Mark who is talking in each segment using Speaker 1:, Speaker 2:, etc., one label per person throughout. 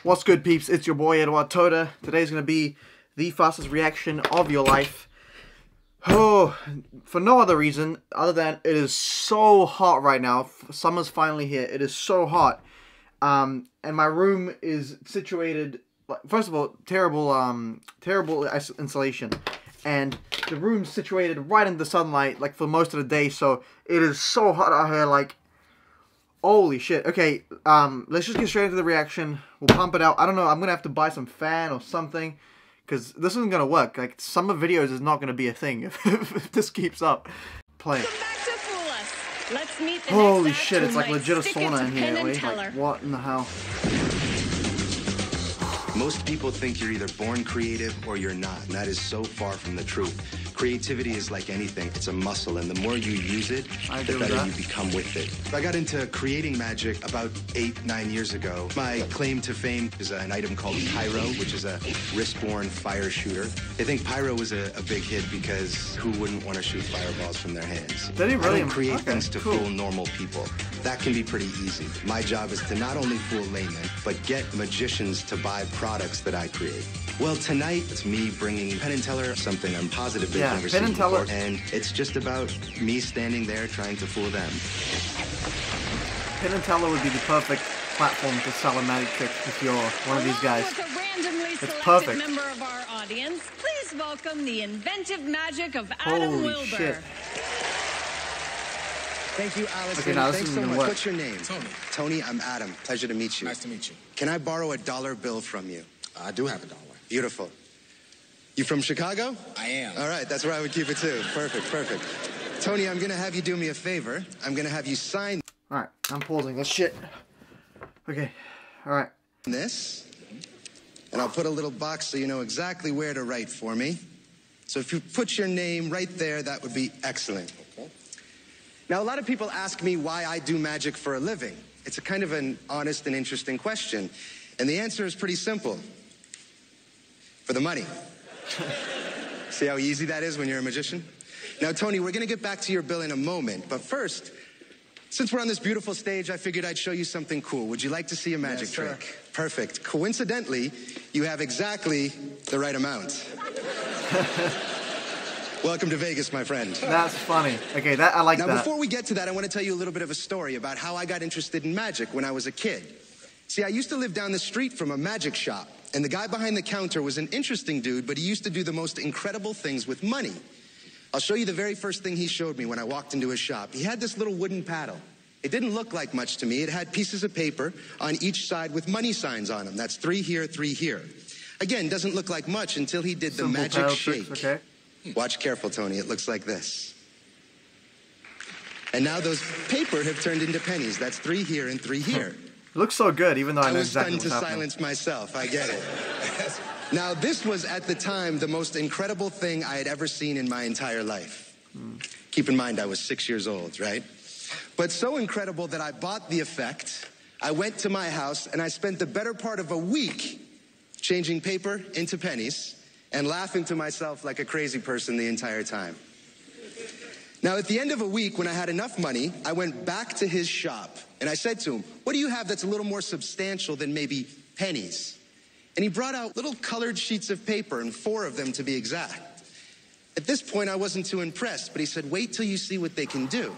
Speaker 1: What's good, peeps? It's your boy Eduard Todor. Today's going to be the fastest reaction of your life. Oh, for no other reason other than it is so hot right now. Summer's finally here. It is so hot. And my room is situated, first of all, terrible insulation. And the room's situated right in the sunlight, like, for most of the day. So it is so hot out here, like, holy shit. Okay, let's just get straight into the reaction. We'll pump it out. I don't know, I'm gonna have to buy some fan or something, because this isn't gonna work. Like, summer videos is not gonna be a thing if this keeps up. Play.
Speaker 2: Let's meet the
Speaker 1: holy
Speaker 2: next
Speaker 1: shit, it's like legit a
Speaker 2: stick
Speaker 1: sauna in here.
Speaker 2: Penn
Speaker 1: Wait,
Speaker 2: Teller.
Speaker 1: like, what in the hell?
Speaker 3: Most people think you're either born creative or you're not, and that is so far from the truth. Creativity is like anything. It's a muscle, and the more you use it, the better you become with it. I got into creating magic about 8-9 years ago. My claim to fame is an item called pyro, which is a wrist-borne fire shooter. I think pyro was a big hit because who wouldn't want to shoot fireballs from their hands?
Speaker 1: Did he really?
Speaker 3: I don't create things to fool normal people. That can be pretty easy. My job is to not only fool laymen, but get magicians to buy products that I create. Well, tonight, it's me bringing Penn Teller something I'm positive they've never seen before, and it's just about me standing there trying to fool them.
Speaker 1: Penn Teller would be the perfect platform to sell a magic trick if you're one of these guys.
Speaker 2: It's
Speaker 1: perfect.
Speaker 2: Member of our audience, please welcome the inventive magic of Adam Wilber.
Speaker 1: Shit.
Speaker 3: Thank you, Allison.
Speaker 1: Okay, now
Speaker 3: thanks so much.
Speaker 1: What?
Speaker 3: What's your name?
Speaker 4: Tony.
Speaker 3: Tony, I'm Adam. Pleasure to meet you.
Speaker 4: Nice to meet you.
Speaker 3: Can I borrow a dollar bill from you?
Speaker 4: I do have a dollar.
Speaker 3: Beautiful. You from Chicago?
Speaker 4: I am.
Speaker 3: All right, that's where I would keep it too. Perfect, perfect. Tony, I'm gonna have you do me a favor. I'm gonna have you sign.
Speaker 1: All right, I'm pausing this shit. Okay, all right.
Speaker 3: This, and I'll put a little box so you know exactly where to write for me. So if you put your name right there, that would be excellent.
Speaker 4: Okay.
Speaker 3: Now, a lot of people ask me why I do magic for a living. It's a kind of an honest and interesting question. And the answer is pretty simple. For the money. See how easy that is when you're a magician? Now, Tony, we're going to get back to your bill in a moment. But first, since we're on this beautiful stage, I figured I'd show you something cool. Would you like to see a magic trick? Perfect. Coincidentally, you have exactly the right amount. Welcome to Vegas, my friend.
Speaker 1: That's funny. Okay, I like that.
Speaker 3: Now, before we get to that, I want to tell you a little bit of a story about how I got interested in magic when I was a kid. See, I used to live down the street from a magic shop, and the guy behind the counter was an interesting dude, but he used to do the most incredible things with money. I'll show you the very first thing he showed me when I walked into his shop. He had this little wooden paddle. It didn't look like much to me. It had pieces of paper on each side with money signs on them. That's 3 here, 3 here. Again, doesn't look like much until he did the magic shake.
Speaker 1: Tricks, okay.
Speaker 3: Watch careful, Tony. It looks like this. And now those paper have turned into pennies. That's 3 here and 3 here.
Speaker 1: It looks so good, even though I know
Speaker 3: was
Speaker 1: exactly
Speaker 3: stunned
Speaker 1: what's
Speaker 3: to
Speaker 1: happening.
Speaker 3: silence myself. I get it. Now, this was, at the time, the most incredible thing I had ever seen in my entire life. Keep in mind, I was 6 years old, right? But so incredible that I bought the effect. I went to my house, and I spent the better part of a week changing paper into pennies and laughing to myself like a crazy person the entire time. Now, at the end of a week, when I had enough money, I went back to his shop, and I said to him, what do you have that's a little more substantial than maybe pennies? And he brought out little colored sheets of paper, and 4 of them to be exact. At this point, I wasn't too impressed, but he said, wait till you see what they can do.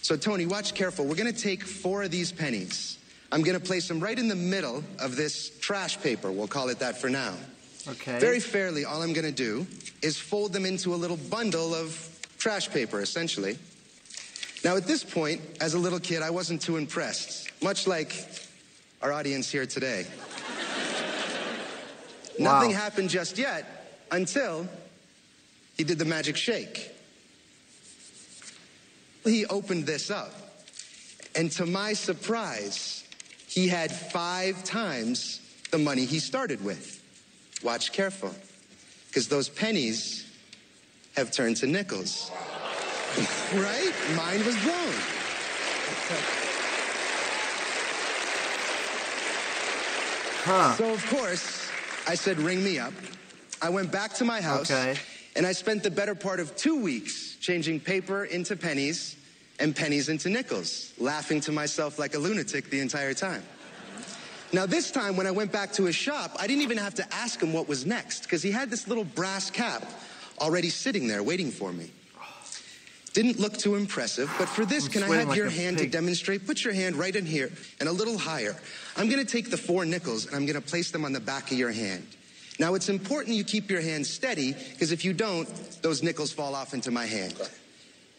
Speaker 3: So, Tony, watch careful. We're going to take 4 of these pennies. I'm going to place them right in the middle of this trash paper. We'll call it that for now.
Speaker 1: Okay.
Speaker 3: Very fairly, all I'm going to do is fold them into a little bundle of trash paper, essentially. Now, at this point, as a little kid, I wasn't too impressed, much like our audience here today.
Speaker 1: Wow.
Speaker 3: Nothing happened just yet until he did the magic shake. He opened this up, and to my surprise, he had 5 times the money he started with. Watch careful, because those pennies have turned to nickels. Right? Mind was blown.
Speaker 1: Huh.
Speaker 3: So, of course, I said, ring me up. I went back to my house, and I spent the better part of 2 weeks changing paper into pennies and pennies into nickels, laughing to myself like a lunatic the entire time. Now this time when I went back to his shop, I didn't even have to ask him what was next, because he had this little brass cap already sitting there waiting for me. Didn't look too impressive, but for this, can I have your hand to demonstrate? Put your hand right in here and a little higher. I'm gonna take the 4 nickels and I'm gonna place them on the back of your hand. Now it's important you keep your hand steady, because if you don't, those nickels fall off into my hand.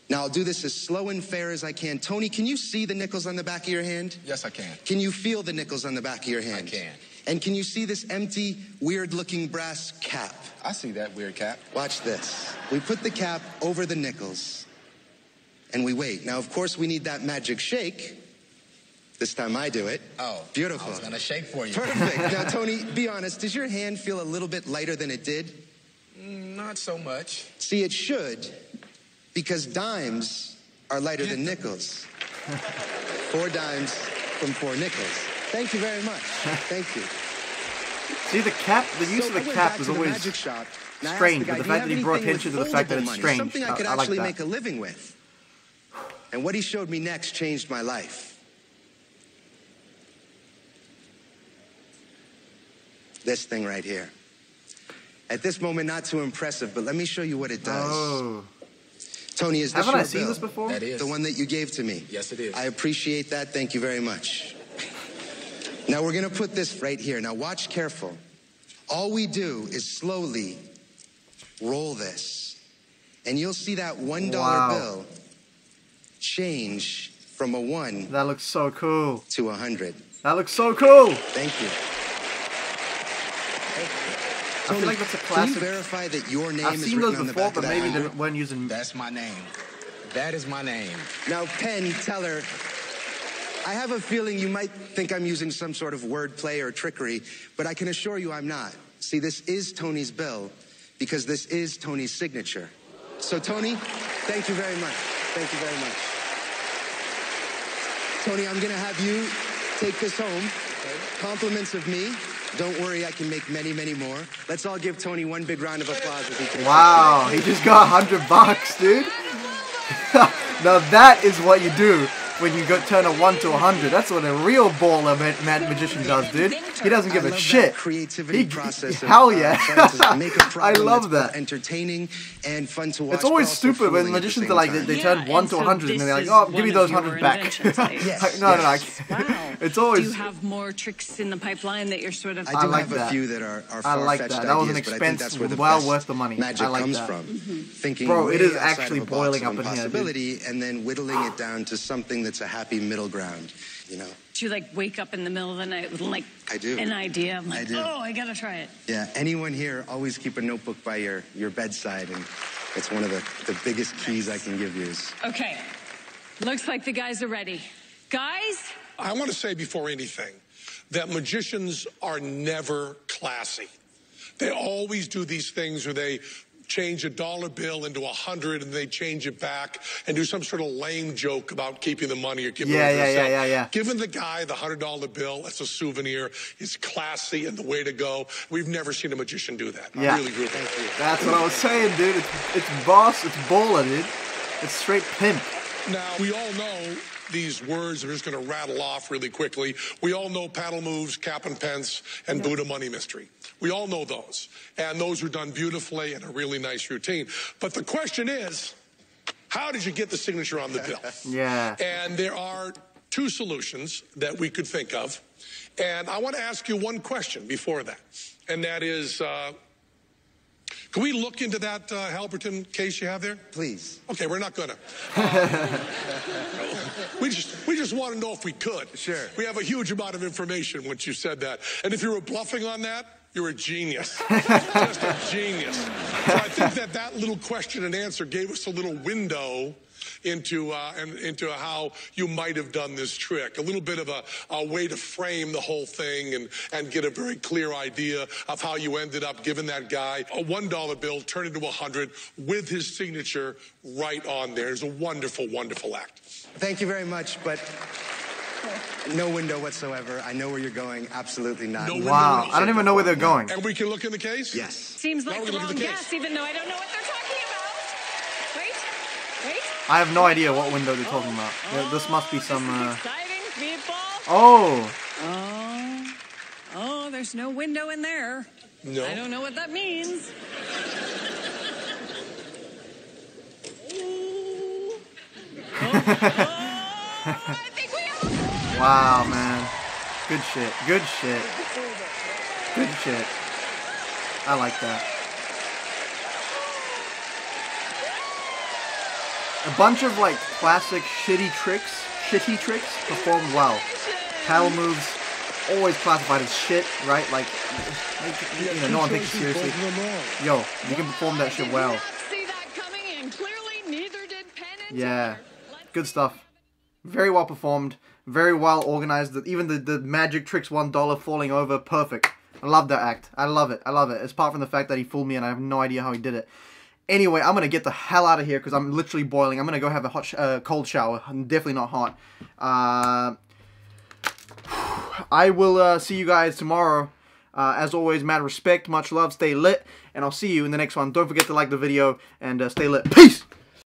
Speaker 3: Now I'll do this as slow and fair as I can. Tony, can you see the nickels on the back of your hand?
Speaker 4: Yes, I can.
Speaker 3: Can you feel the nickels on the back of your hand?
Speaker 4: I can.
Speaker 3: And can you see this empty, weird-looking brass cap?
Speaker 4: I see that weird cap.
Speaker 3: Watch this. We put the cap over the nickels, and we wait. Now, of course, we need that magic shake. This time I do it.
Speaker 4: Oh,
Speaker 3: beautiful.
Speaker 4: I was gonna shake for you.
Speaker 3: Perfect. Now, Tony, be honest. Does your hand feel a little bit lighter than it did?
Speaker 4: Not so much.
Speaker 3: See, it should, because dimes are lighter than nickels. 4 dimes from 4 nickels. Thank you very much. Thank you.
Speaker 1: See, the cap, the use of the cap is always strange, but the fact that he brought attention to the fact that it's strange,
Speaker 3: something I could
Speaker 1: I like
Speaker 3: actually
Speaker 1: that.
Speaker 3: make a living with. And what he showed me next changed my life. This thing right here. At this moment, not too impressive, but let me show you what it does.
Speaker 1: Oh.
Speaker 3: Tony, is this
Speaker 1: Haven't
Speaker 3: your
Speaker 1: I seen
Speaker 3: bill?
Speaker 1: this before?
Speaker 4: That is.
Speaker 3: The one that you gave to me?
Speaker 4: Yes, it is.
Speaker 3: I appreciate that. Thank you very much. Now we're going to put this right here. Now watch careful. All we do is slowly roll this. And you'll see that $1 bill change from a 1
Speaker 1: That looks so cool.
Speaker 3: to 100.
Speaker 1: That looks so cool.
Speaker 3: Thank you.
Speaker 1: I feel like that's a
Speaker 3: Can
Speaker 1: classic.
Speaker 3: you verify that your name
Speaker 1: I've
Speaker 3: is
Speaker 1: seen
Speaker 3: written
Speaker 1: those
Speaker 3: on the
Speaker 1: before,
Speaker 3: back
Speaker 1: but
Speaker 3: of that
Speaker 1: maybe they
Speaker 3: bill?
Speaker 1: weren't using.
Speaker 4: That's my name. That is my name.
Speaker 3: Now, Penn Teller, I have a feeling you might think I'm using some sort of wordplay or trickery, but I can assure you I'm not. See, this is Tony's bill because this is Tony's signature. So, Tony, thank you very much. Thank you very much. Tony, I'm going to have you take this home. Compliments of me. Don't worry, I can make many, many more. Let's all give Tony one big round of applause as he takes
Speaker 1: Wow, he just got $100, dude. Now that is what you do when you turn a 1 to 100. That's what a real baller magician does, dude. He doesn't give a shit.
Speaker 3: Creativity process
Speaker 1: hell yeah. I
Speaker 3: I
Speaker 1: love that.
Speaker 3: Entertaining and fun to watch.
Speaker 1: It's always
Speaker 3: but also
Speaker 1: stupid when
Speaker 3: thrilling at the
Speaker 1: magicians
Speaker 3: same
Speaker 1: are like,
Speaker 3: time.
Speaker 1: they turn 1 to 100 and they're like,
Speaker 2: this
Speaker 1: oh,
Speaker 2: is
Speaker 1: give me
Speaker 2: one
Speaker 1: those
Speaker 2: of your
Speaker 1: 100 back.
Speaker 2: inventions, Dave.
Speaker 3: Yes,
Speaker 1: Like, no,
Speaker 3: yes.
Speaker 2: Wow.
Speaker 1: It's always.
Speaker 2: Do you have more tricks in the pipeline that you're sort of...
Speaker 3: I do
Speaker 1: like
Speaker 3: have
Speaker 1: that.
Speaker 3: a few that are
Speaker 1: I
Speaker 3: far-fetched
Speaker 1: like that. That was an
Speaker 3: ideas, but I think
Speaker 1: expense
Speaker 3: that's where the
Speaker 1: well
Speaker 3: best
Speaker 1: worth the money.
Speaker 3: magic
Speaker 1: I like
Speaker 3: comes
Speaker 1: that.
Speaker 3: from. Thinking
Speaker 1: Bro, it
Speaker 3: way
Speaker 1: is
Speaker 3: outside
Speaker 1: actually
Speaker 3: of a box
Speaker 1: boiling
Speaker 3: of
Speaker 1: up in here, dude.
Speaker 3: impossibility, and then whittling it down to something that's a happy middle ground, you know?
Speaker 2: Do you, like, wake up in the middle of the night with, like,
Speaker 3: I do.
Speaker 2: an idea? I'm like,
Speaker 3: I do.
Speaker 2: oh, I gotta try it.
Speaker 3: Yeah, anyone here, always keep a notebook by your bedside, and it's one of the biggest keys I can give you.
Speaker 2: Okay. Looks like the guys are ready. Guys?
Speaker 5: I want to say before anything that magicians are never classy. They always do these things where they change $1 bill into 100 and they change it back and do some sort of lame joke about keeping the money or giving it to yourself.
Speaker 1: Yeah.
Speaker 5: Giving the guy the $100 bill as a souvenir is classy and the way to go. We've never seen a magician do that.
Speaker 1: Yeah.
Speaker 5: Really, really. Thank you.
Speaker 1: That's what I was saying, dude. It's boss, it's baller, dude. It's straight pimp.
Speaker 5: Now, we all know these words. I'm just going to rattle off really quickly. We all know paddle moves, cap and pence, and Buddha money mystery. We all know those. And those are done beautifully in a really nice routine. But the question is, how did you get the signature on the bill?
Speaker 1: Yeah.
Speaker 5: And there are 2 solutions that we could think of. And I want to ask you one question before that. And that is, can we look into that Halberton case you have there?
Speaker 3: Please.
Speaker 5: Okay, we're not gonna. We just want to know if we could.
Speaker 3: Sure.
Speaker 5: We have a huge amount of information once you said that. And if you were bluffing on that, you're a genius. Just a genius. So I think that little question and answer gave us a little window into how you might have done this trick. A little bit of a way to frame the whole thing and get a very clear idea of how you ended up giving that guy a $1 bill turned into 100 with his signature right on there. It's a wonderful, wonderful act.
Speaker 3: Thank you very much, but no window whatsoever. I know where you're going. Absolutely not.
Speaker 5: No window
Speaker 1: Wow,
Speaker 5: whatsoever.
Speaker 1: I don't even know where they're going.
Speaker 5: And we can look in the case?
Speaker 3: Yes.
Speaker 2: Seems like
Speaker 5: Now
Speaker 2: the
Speaker 5: we're gonna
Speaker 2: wrong
Speaker 5: look at the case.
Speaker 2: guess, even though I don't know what they're talking about. Wait.
Speaker 1: I have no idea what window they're talking about. This must be some.
Speaker 2: Exciting, people.
Speaker 1: Oh.
Speaker 2: there's no window in there.
Speaker 5: No.
Speaker 2: I don't know what that means. I think we have a...
Speaker 1: Wow, man. Good shit. Good shit. Good shit. I like that. A bunch of like classic shitty tricks performed well. Paddle moves always classified as shit, right? Like, you know, no one takes it seriously. Yo, you can perform that shit well.
Speaker 2: See that coming, and clearly neither did Penn and
Speaker 1: Yeah,
Speaker 2: Teller.
Speaker 1: good stuff. Very well performed, very well organized. Even the magic tricks $1 falling over, perfect. I love that act. I love it. I love it. Apart from the fact that he fooled me and I have no idea how he did it. Anyway, I'm going to get the hell out of here because I'm literally boiling. I'm going to go have a cold shower. I'm definitely not hot. I will see you guys tomorrow. As always, mad respect, much love, stay lit, and I'll see you in the next one. Don't forget to like the video and stay lit. Peace!